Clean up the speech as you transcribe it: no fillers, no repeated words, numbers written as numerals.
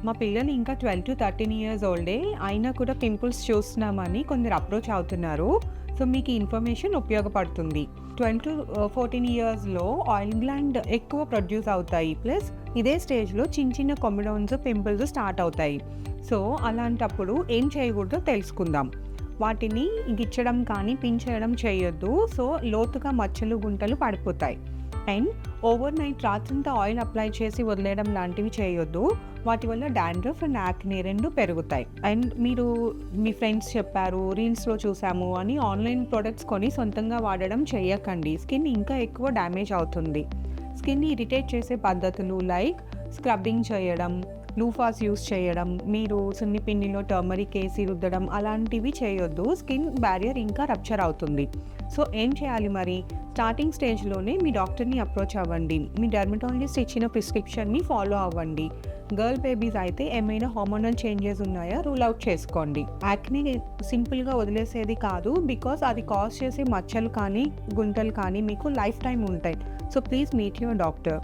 మా పిల్లలు ఇంకా 12-13 ఇయర్స్ ఓల్డే. అయినా కూడా పింపుల్స్ చూస్తున్నామని కొందరు అప్రోచ్ అవుతున్నారు. సో, మీకు ఈ ఇన్ఫర్మేషన్ ఉపయోగపడుతుంది. 12-14 ఇయర్స్‌లో ఆయిల్ గ్లాండ్ ఎక్కువ ప్రొడ్యూస్ అవుతాయి. ప్లస్ ఇదే స్టేజ్‌లో చిన్న చిన్న కొమెడోన్స్, పింపుల్స్ స్టార్ట్ అవుతాయి. సో, అలాంటప్పుడు ఏం చేయకూడదో తెలుసుకుందాం. వాటిని గిచ్చడం కానీ, పిన్ చేయడం చేయొద్దు. సో, లోతుగా మచ్చలు, గుంటలు పడిపోతాయి. అండ్ ఓవర్ నైట్ రాత్రంతా ఆయిల్ అప్లై చేసి వదిలేయడం లాంటివి చేయొద్దు. వాటి వల్ల డాండ్రఫ్ అండ్ యాక్నే 2 పెరుగుతాయి. అండ్ మీరు మీ ఫ్రెండ్స్ చెప్పారు, రీల్స్‌లో చూసాము అని ఆన్‌లైన్ ప్రొడక్ట్స్ కొని సొంతంగా వాడడం చేయకండి. స్కిన్ ఇంకా ఎక్కువ డ్యామేజ్ అవుతుంది. స్కిన్‌ని ఇరిటేట్ చేసే పద్ధతులు లైక్ స్క్రబ్బింగ్ చేయడం, లూఫాస్ యూజ్ చేయడం, మీరు సున్నిపిండిలో టర్మరిక్ ఏసి రుద్దడం అలాంటివి చేయొద్దు. స్కిన్ బ్యారియర్ ఇంకా రప్చర్ అవుతుంది. సో, ఏం చేయాలి మరి? స్టార్టింగ్ స్టేజ్‌లోనే మీ డాక్టర్‌ని అప్రోచ్ అవ్వండి. మీ డెర్మటాలజిస్ట్ ఇచ్చిన ప్రిస్క్రిప్షన్‌ని ఫాలో అవ్వండి. గర్ల్ బేబీస్ అయితే ఏమైనా హార్మోనల్ చేంజెస్ ఉన్నాయా రూల్ అవుట్ చేసుకోండి. యాక్నే సింపుల్‌గా వదిలేసేది కాదు. బికాజ్ అది కాజ్ చేసే మచ్చలు కానీ, గుంటలు కానీ మీకు లైఫ్ టైమ్ ఉంటాయి. So, please meet your doctor.